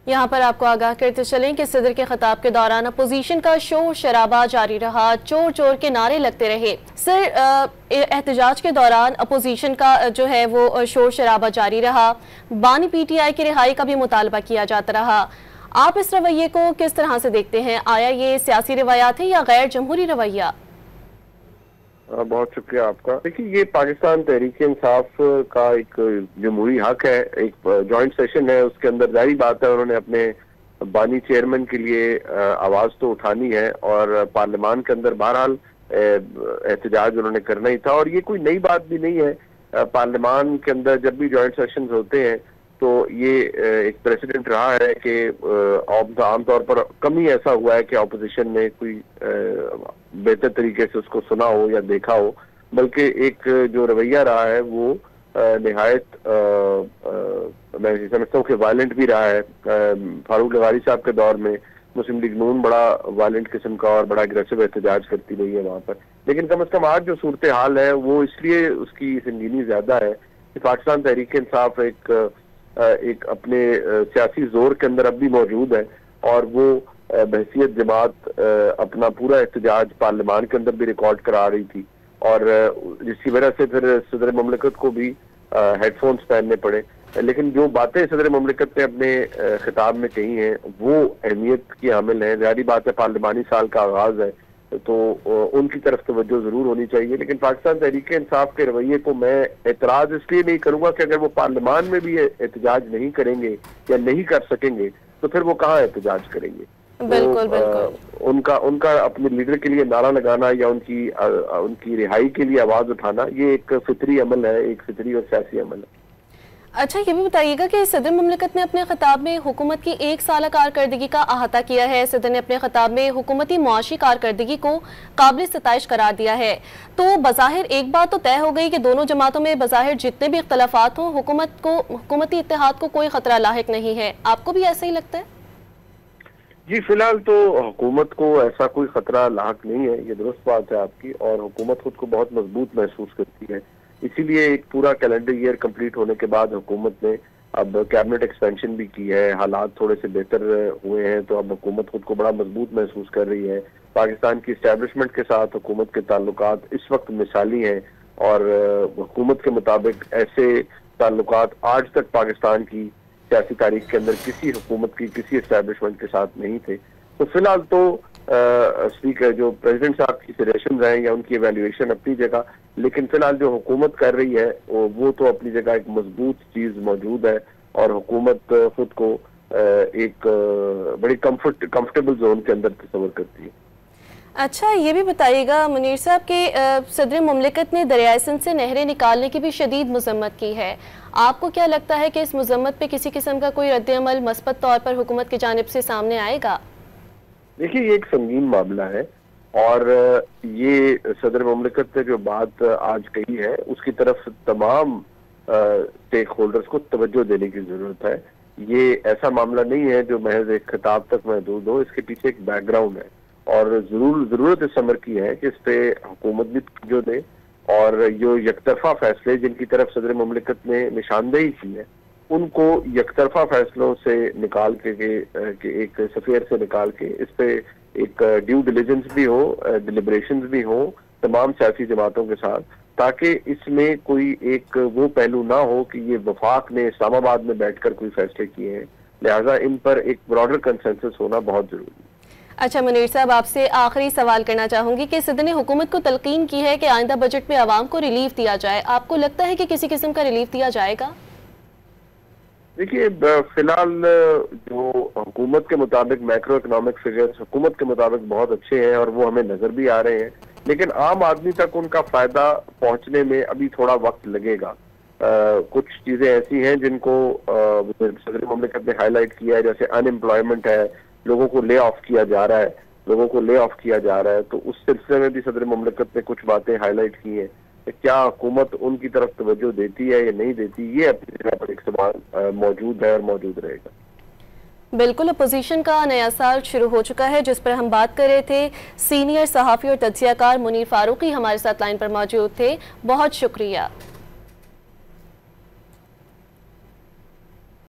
यहाँ पर आपको आगाह करते चलें कि सदर के खिताब के दौरान अपोजिशन का शोर शराबा जारी रहा, चोर चोर के नारे लगते रहे। सर, एहतजाज के दौरान अपोजिशन का जो है वो शोर शराबा जारी रहा, बानी पीटीआई की रिहाई का भी मुतालबा किया जाता रहा। आप इस रवैये को किस तरह से देखते हैं? आया ये सियासी रवायात है या गैर जमहूरी रवैया? बहुत शुक्रिया आपका। देखिए, ये पाकिस्तान तहरीक इंसाफ का एक जमहूरी हक है, एक जॉइंट सेशन है, उसके अंदर जारी बात है उन्होंने अपने बानी चेयरमैन के लिए आवाज तो उठानी है और पार्लियामान के अंदर बहरहाल एहतजाज उन्होंने करना ही था। और ये कोई नई बात भी नहीं है। पार्लियामान के अंदर जब भी जॉइंट सेशंस होते हैं तो ये एक प्रेसिडेंट रहा है कि आमतौर पर कम ही ऐसा हुआ है कि अपोजिशन ने कोई बेहतर तरीके से उसको सुना हो या देखा हो, बल्कि एक जो रवैया रहा है वो निहायत मैं समझता हूँ कि वायलेंट भी रहा है। फारूक लगारी साहब के दौर में मुस्लिम लीग नून बड़ा वायलेंट किस्म का और बड़ा अग्रेसिव एहतजाज करती रही है वहाँ पर, लेकिन कम से कम आज जो सूरत हाल है वो इसलिए उसकी संगीनी ज्यादा है कि पाकिस्तान तहरीक इंसाफ एक अपने सियासी जोर के अंदर अब भी मौजूद है और वो बहसीत जमात अपना पूरा एहतजाज पार्लियामान के अंदर भी रिकॉर्ड करा रही थी और जिसकी वजह से फिर सदर मुमलिकत को भी हेडफोन्स पहनने पड़े। लेकिन जो बातें सदर मुमलिकत ने अपने खिताब में कही हैं वो अहमियत की हामिल हैं। जारी बात है पार्लियामानी साल का आगाज है तो उनकी तरफ तवज्जो जरूर होनी चाहिए, लेकिन पाकिस्तान तहरीक इंसाफ के रवैये को मैं एतराज इसलिए नहीं करूंगा कि अगर वो पार्लियामान में भी एहतजाज नहीं करेंगे या नहीं कर सकेंगे तो फिर वो कहाँ एहतजाज करेंगे। बिल्कुल बिल्कुल। उनका अपने लीडर के लिए नारा लगाना या उनकी रिहाई के लिए आवाज उठाना ये एक फितरी अमल है, एक फितरी और सियासी अमल है। अच्छा, ये भी बताइएगा कि सदर मुमलिकत ने अपने खिताब में हुकूमत की एक साला कारकर्दगी का अहाता किया है। सदर ने अपने खिताब में हुकूमती मुआशी कारकर्दगी को काबिल सताइश करार दिया है। तो बज़ाहिर एक बात तो तय हो गई कि दोनों जमातों में बज़ाहिर जितने भी इख्तलाफात हों हुकूमती इत्तेहाद को कोई खतरा लाहिक नहीं है। आपको भी ऐसा ही लगता है? जी, फिलहाल तो हुकूमत को ऐसा कोई खतरा लाहिक नहीं है, ये दुरुस्त बात है आपकी, और हुकूमत खुद को बहुत मजबूत महसूस करती है। इसीलिए एक पूरा कैलेंडर ईयर कंप्लीट होने के बाद हुकूमत ने अब कैबिनेट एक्सपेंशन भी की है, हालात थोड़े से बेहतर हुए हैं तो अब हुकूमत खुद को बड़ा मजबूत महसूस कर रही है। पाकिस्तान की इस्टेब्लिशमेंट के साथ हुकूमत के ताल्लुकात इस वक्त मिसाली हैं और हुकूमत के मुताबिक ऐसे ताल्लुकात आज तक पाकिस्तान की सियासी तारीख के अंदर किसी हुकूमत की किसी इस्टेब्लिशमेंट के साथ नहीं थे। तो फिलहाल तो स्पीकर जो प्रेसिडेंट साहब की सजेशन हैं या उनकी एवेल्युएशन अपनी जगह, लेकिन फिलहाल जो हुकूमत कर रही है वो तो अपनी जगह एक मजबूत चीज मौजूद है और हुकूमत खुद को एक बड़ी कंफर्टेबल जोन के अंदर तस्वर करती है। अच्छा, ये भी बताइएगा मुनीर साहब कि सदर मुमलिकत ने दरियाए सिंध से नहरें निकालने की भी शदीद मजम्मत की है। आपको क्या लगता है कि इस मजम्मत पे किसी किस्म का कोई रद्द-ए-अमल मस्बत तौर पर हुकूमत की जानिब से सामने आएगा? देखिए, ये एक संगीन मामला है और ये सदर मुमलिकत ने जो बात आज कही है उसकी तरफ तमाम स्टेक होल्डर्स को तवज्जो देने की जरूरत है। ये ऐसा मामला नहीं है जो महज एक खिताब तक महदूद हो, इसके पीछे एक बैकग्राउंड है और जरूरत इस अमर की है कि इस पे हुकूमत भी तवज्जो दे और जो यकतरफा फैसले जिनकी तरफ सदर मुमलिकत ने निशानदेही की है उनको यकतरफा फैसलों से निकाल के एक सफेयर से निकाल के इस पे एक ड्यू डिलिजेंस भी हो, डिलिब्रेशंस भी हो तमाम सियासी जमातों के साथ, ताकि इसमें कोई एक वो पहलू ना हो कि ये वफाक ने इस्लामाबाद में बैठकर कोई फैसले किए हैं। लिहाजा इन पर एक ब्रॉडर कंसेंसस होना बहुत जरूरी है। अच्छा मुनीर साहब, आपसे आखिरी सवाल करना चाहूंगी कि सदर ने हुकूमत को तलकीन की है कि आइंदा बजट में आवाम को रिलीफ दिया जाए। आपको लगता है कि किसी किस्म का रिलीफ दिया जाएगा? देखिए, फिलहाल जो हुकूमत के मुताबिक मैक्रो इकोनॉमिक फिगर्स हुकूमत के मुताबिक बहुत अच्छे हैं और वो हमें नजर भी आ रहे हैं, लेकिन आम आदमी तक उनका फायदा पहुंचने में अभी थोड़ा वक्त लगेगा। कुछ चीजें ऐसी हैं जिनको सदर मुमलिकत ने हाईलाइट किया है, जैसे अनएम्प्लॉयमेंट है, लोगों को ले ऑफ किया जा रहा है, तो उस सिलसिले में भी सदर मुमलिकत ने कुछ बातें हाईलाइट की हैं। क्या हुकूमत उनकी तरफ तवज्जो देती है या नहीं देती, ये अपनी जगह पर एक सवाल मौजूद है और मौजूद रहेगा। बिल्कुल, अपोजिशन का नया साल शुरू हो चुका है जिस पर हम बात कर रहे थे। सीनियर सहाफ़ी और तज्ज़ियाकार मुनीर फारूकी हमारे साथ लाइन पर मौजूद थे। बहुत शुक्रिया।